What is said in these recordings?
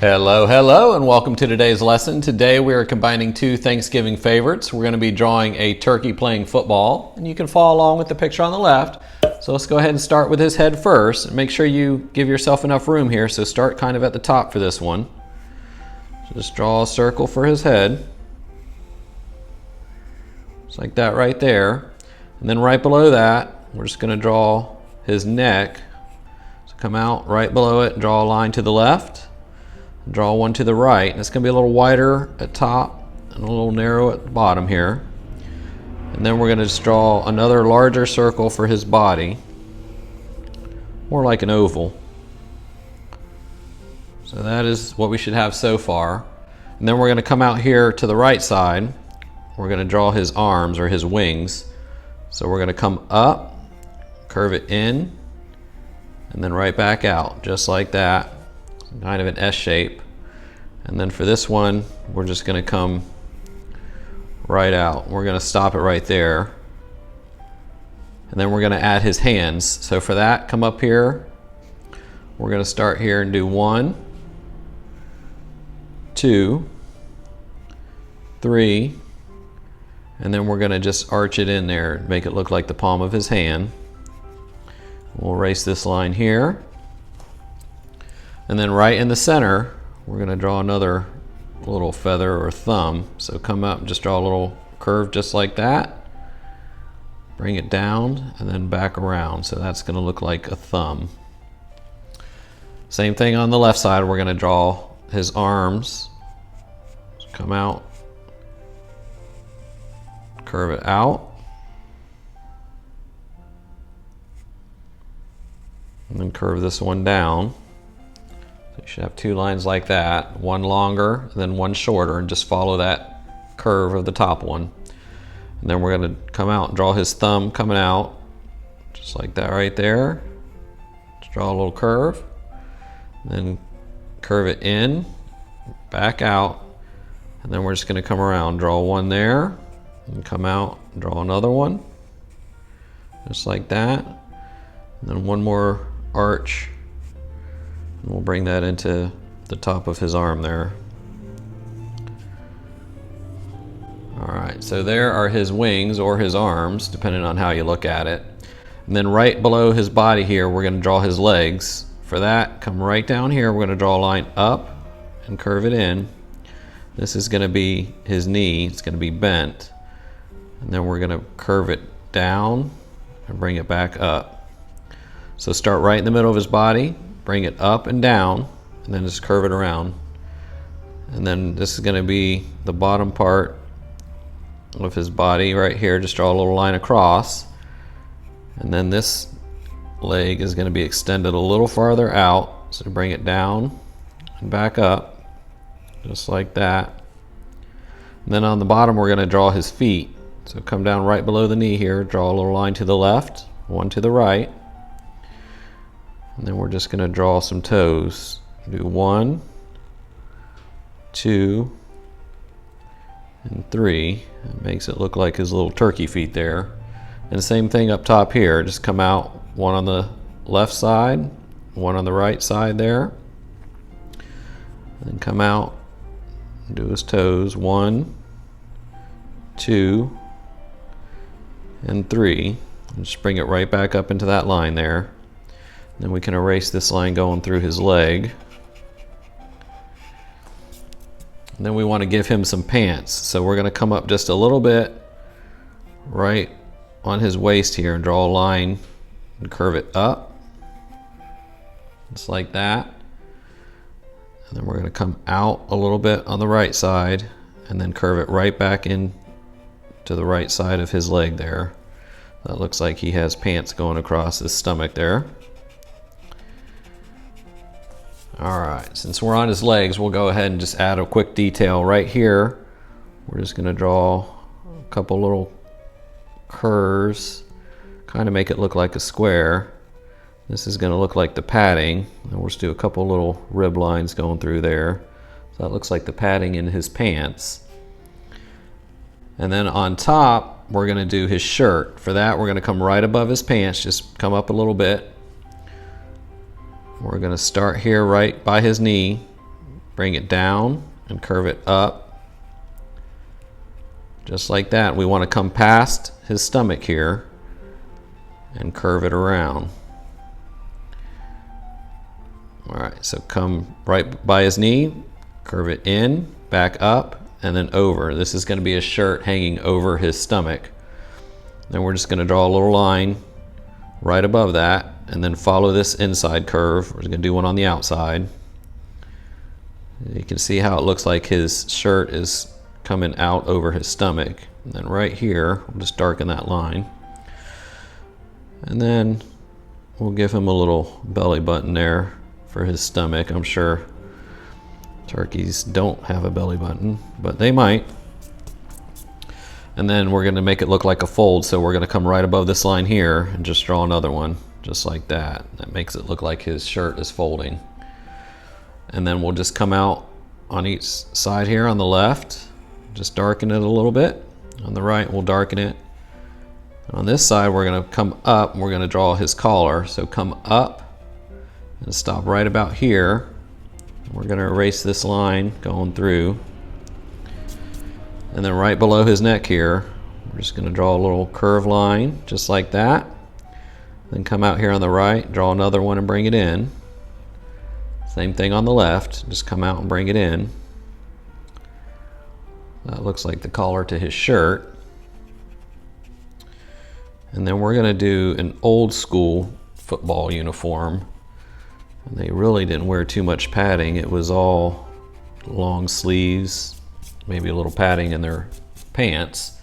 Hello, hello, and welcome to today's lesson. Today we are combining two Thanksgiving favorites. We're going to be drawing a turkey playing football, and you can follow along with the picture on the left. So let's go ahead and start with his head first. Make sure you give yourself enough room here, so start kind of at the top for this one. So just draw a circle for his head. Just like that right there. And then right below that, we're just going to draw his neck. So come out right below it, draw a line to the left. Draw one to the right, and it's going to be a little wider at top and a little narrow at the bottom here. And then we're going to just draw another larger circle for his body, more like an oval. So that is what we should have so far. And then we're going to come out here to the right side. We're going to draw his arms or his wings. So we're going to come up, curve it in, and then right back out, just like that. Kind of an S shape. And then for this one, we're just going to come right out. We're going to stop it right there. And then we're going to add his hands. So for that, come up here. We're going to start here and do 1, 2, 3, and then we're going to just arch it in there, make it look like the palm of his hand. We'll erase this line here. And then right in the center, we're going to draw another little feather or thumb. So come up and just draw a little curve just like that. Bring it down and then back around. So that's going to look like a thumb. Same thing on the left side. We're going to draw his arms. So come out, curve it out. And then curve this one down. So you should have two lines like that, one longer, then one shorter, and just follow that curve of the top one. And then we're going to come out and draw his thumb coming out, just like that right there. Just draw a little curve, then curve it in, back out, and then we're just going to come around, draw one there, and come out, and draw another one, just like that. And then one more arch. We'll bring that into the top of his arm there. Alright, so there are his wings or his arms, depending on how you look at it. And then right below his body here, we're going to draw his legs. For that, come right down here, we're going to draw a line up and curve it in. This is going to be his knee, it's going to be bent. And then we're going to curve it down and bring it back up. So start right in the middle of his body. Bring it up and down, and then just curve it around. And then this is going to be the bottom part of his body right here. Just draw a little line across. And then this leg is going to be extended a little farther out. So bring it down and back up, just like that. And then on the bottom, we're going to draw his feet. So come down right below the knee here, draw a little line to the left, one to the right. And then we're just going to draw some toes. Do 1, 2, and 3. It makes it look like his little turkey feet there. And the same thing up top here. Just come out, one on the left side, one on the right side there. And then come out, do his toes. 1, 2, and 3. And just bring it right back up into that line there. Then we can erase this line going through his leg. And then we want to give him some pants. So we're going to come up just a little bit right on his waist here and draw a line and curve it up. Just like that. And then we're going to come out a little bit on the right side and then curve it right back in to the right side of his leg there. That looks like he has pants going across his stomach there. Alright, since we're on his legs, we'll go ahead and just add a quick detail right here. We're just going to draw a couple little curves, kind of make it look like a square. This is going to look like the padding, and we'll just do a couple little rib lines going through there. So that looks like the padding in his pants. And then on top, we're going to do his shirt. For that, we're going to come right above his pants, just come up a little bit. We're going to start here right by his knee, bring it down, and curve it up. Just like that. We want to come past his stomach here and curve it around. All right, so come right by his knee, curve it in, back up, and then over. This is going to be a shirt hanging over his stomach. Then we're just going to draw a little line right above that, and then follow this inside curve. We're going to do one on the outside. You can see how it looks like his shirt is coming out over his stomach. And then right here, we'll just darken that line. And then we'll give him a little belly button there for his stomach. I'm sure turkeys don't have a belly button, but they might. And then we're going to make it look like a fold, so we're going to come right above this line here and just draw another one, just like that. That makes it look like his shirt is folding. And then we'll just come out on each side here on the left, just darken it a little bit. On the right, we'll darken it. And on this side, we're going to come up and we're going to draw his collar. So come up and stop right about here. We're going to erase this line going through. And then right below his neck here, we're just going to draw a little curved line, just like that. Then come out here on the right, draw another one and bring it in. Same thing on the left, just come out and bring it in. That looks like the collar to his shirt. And then we're going to do an old school football uniform. And they really didn't wear too much padding. It was all long sleeves, maybe a little padding in their pants.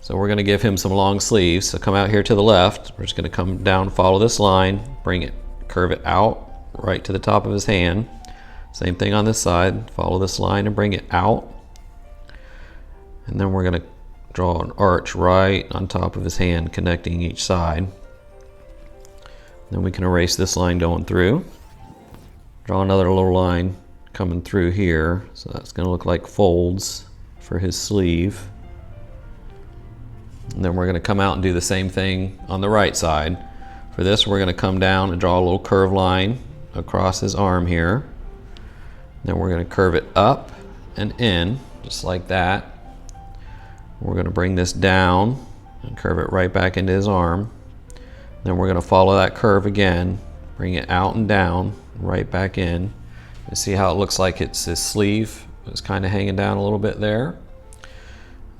So we're going to give him some long sleeves. So come out here to the left. We're just going to come down, follow this line, bring it, curve it out right to the top of his hand. Same thing on this side. Follow this line and bring it out. And then we're going to draw an arch right on top of his hand, connecting each side. Then we can erase this line going through. Draw another little line coming through here. So that's going to look like folds for his sleeve. And then we're going to come out and do the same thing on the right side. For this, we're going to come down and draw a little curved line across his arm here. Then we're going to curve it up and in, just like that. We're going to bring this down and curve it right back into his arm. Then we're going to follow that curve again, bring it out and down, right back in. You see how it looks like it's his sleeve. It's kind of hanging down a little bit there.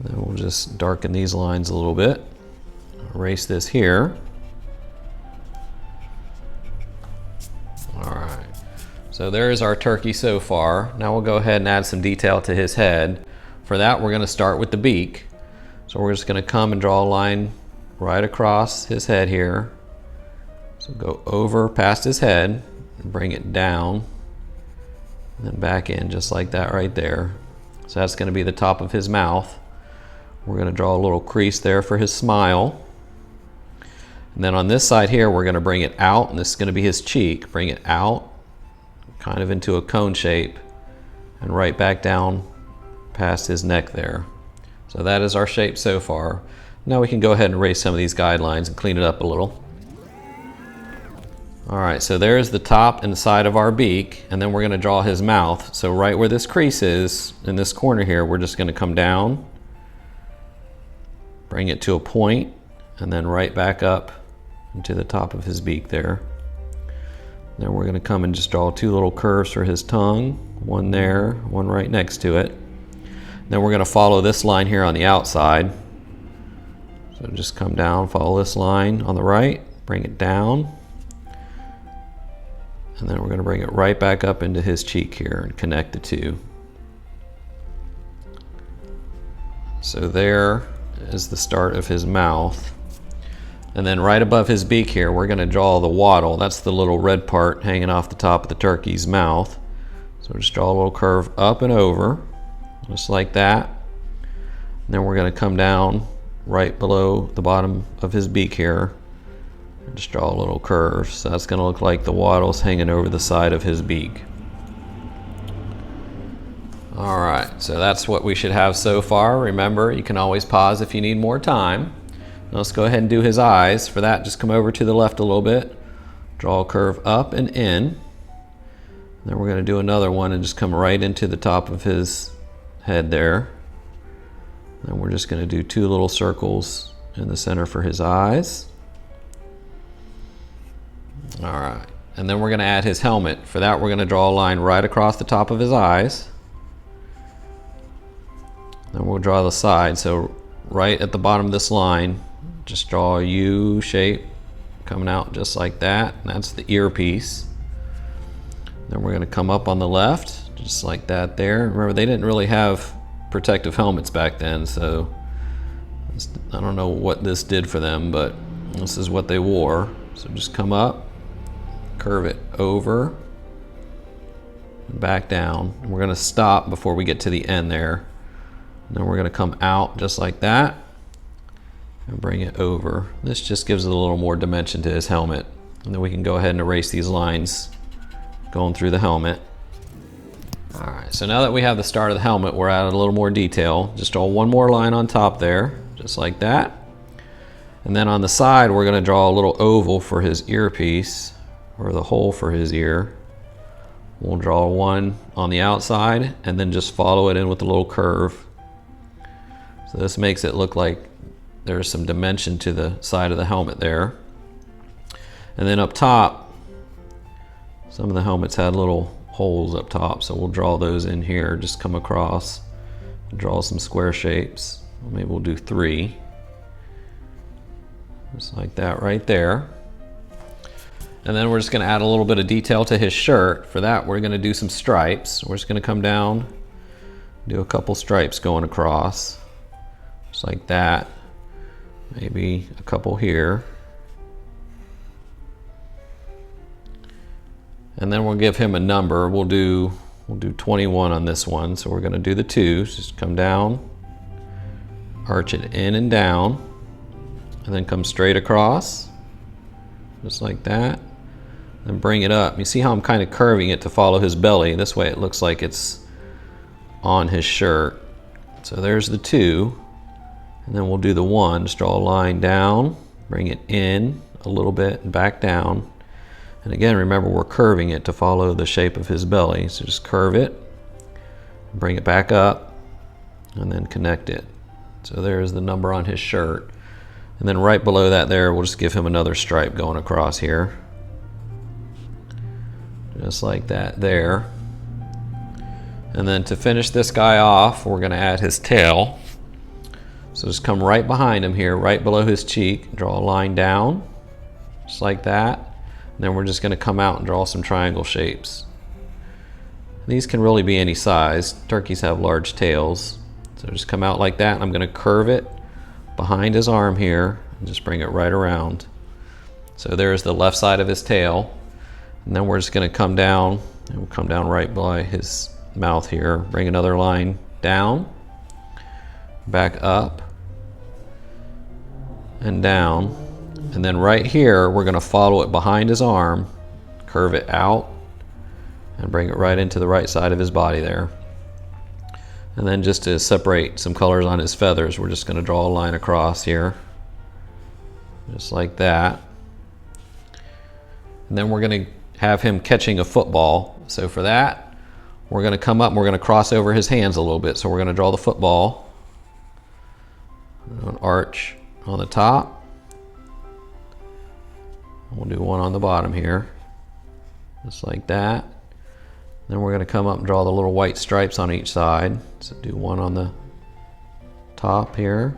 Then we'll just darken these lines a little bit. Erase this here. All right, so there's our turkey so far. Now we'll go ahead and add some detail to his head. For that, we're going to start with the beak. So we're just going to come and draw a line right across his head here. So go over past his head and bring it down and then back in, just like that right there. So that's going to be the top of his mouth. We're going to draw a little crease there for his smile. And then on this side here, we're going to bring it out, and this is going to be his cheek. Bring it out, kind of into a cone shape, and right back down past his neck there. So that is our shape so far. Now we can go ahead and erase some of these guidelines and clean it up a little. All right, so there's the top and the side of our beak, and then we're going to draw his mouth. So right where this crease is, in this corner here, we're just going to come down, bring it to a point, and then right back up into the top of his beak there. Then we're going to come and just draw two little curves for his tongue, one there, one right next to it. Then we're going to follow this line here on the outside. So just come down, follow this line on the right, bring it down, and then we're going to bring it right back up into his cheek here and connect the two. So there is the start of his mouth. And then right above his beak here, we're going to draw the wattle. That's the little red part hanging off the top of the turkey's mouth. So just draw a little curve up and over, just like that. And then we're going to come down right below the bottom of his beak here and just draw a little curve. So that's going to look like the wattle's hanging over the side of his beak. All right, so that's what we should have so far. Remember, you can always pause if you need more time. Now let's go ahead and do his eyes. For that, just come over to the left a little bit, draw a curve up and in, Then we're going to do another one and just come right into the top of his head there. Then we're just going to do 2 little circles in the center for his eyes. All right, and then we're going to add his helmet. For that, we're going to draw a line right across the top of his eyes. Then we'll draw the side. So right at the bottom of this line, just draw a U shape coming out just like that. And that's the earpiece. Then we're going to come up on the left, just like that there. Remember, they didn't really have protective helmets back then, so I don't know what this did for them, but this is what they wore. So just come up, curve it over, and back down. And we're going to stop before we get to the end there. And then we're going to come out just like that and bring it over. This just gives it a little more dimension to his helmet. And then we can go ahead and erase these lines going through the helmet. All right, so now that we have the start of the helmet, we're adding a little more detail. Just draw one more line on top there, just like that. And then on the side, we're going to draw a little oval for his earpiece, or the hole for his ear. We'll draw one on the outside and then just follow it in with a little curve. So this makes it look like there's some dimension to the side of the helmet there. And then up top, some of the helmets had little holes up top, so we'll draw those in here. Just come across, draw some square shapes. Maybe we'll do 3. Just like that right there. And then we're just going to add a little bit of detail to his shirt. For that, we're going to do some stripes. We're just going to come down, do a couple stripes going across, just like that. Maybe a couple here. And then we'll give him a number. We'll do 21 on this one. So we're going to do the 2. Just come down, arch it in and down, and then come straight across, just like that. Then bring it up. You see how I'm kind of curving it to follow his belly? This way it looks like it's on his shirt. So there's the 2. And then we'll do the 1. Just draw a line down, bring it in a little bit and back down. And again, remember, we're curving it to follow the shape of his belly. So just curve it, bring it back up, and then connect it. So there's the number on his shirt. And then right below that there, we'll just give him another stripe going across here. Just like that there. And then to finish this guy off, we're going to add his tail. So just come right behind him here, right below his cheek, draw a line down, just like that. And then we're just going to come out and draw some triangle shapes. These can really be any size. Turkeys have large tails. So just come out like that. I'm going to curve it behind his arm here and just bring it right around. So there's the left side of his tail. And then we're just going to come down, and we'll come down right by his mouth here. Bring another line down, back up, and down. And then right here, we're going to follow it behind his arm, curve it out, and bring it right into the right side of his body there. And then just to separate some colors on his feathers, we're just going to draw a line across here, just like that. And then we're going to have him catching a football. So for that, we're going to come up and we're going to cross over his hands a little bit. So we're going to draw the football, an arch on the top. We'll do one on the bottom here, just like that. Then we're going to come up and draw the little white stripes on each side. So do one on the top here,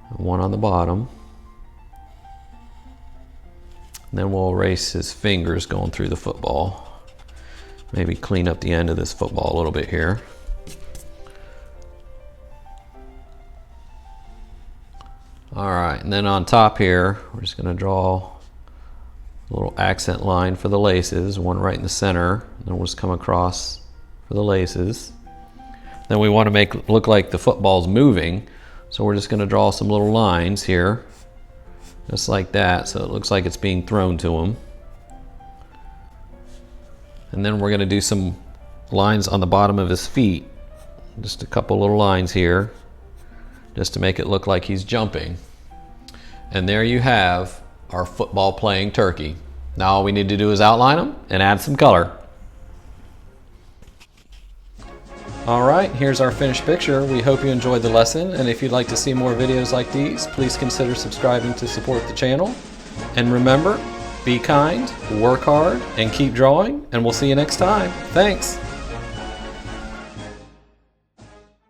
and one on the bottom. And then we'll erase his fingers going through the football. Maybe clean up the end of this football a little bit here. All right, and then on top here, we're just going to draw a little accent line for the laces, one right in the center. Then we'll just come across for the laces. Then we want to make it look like the football's moving, so we're just going to draw some little lines here, just like that, so it looks like it's being thrown to him. And then we're going to do some lines on the bottom of his feet, just a couple little lines here, just to make it look like he's jumping. And there you have our football playing turkey. Now all we need to do is outline them and add some color. All right, here's our finished picture. We hope you enjoyed the lesson, and if you'd like to see more videos like these, please consider subscribing to support the channel. And remember, be kind, work hard, and keep drawing, and we'll see you next time. Thanks!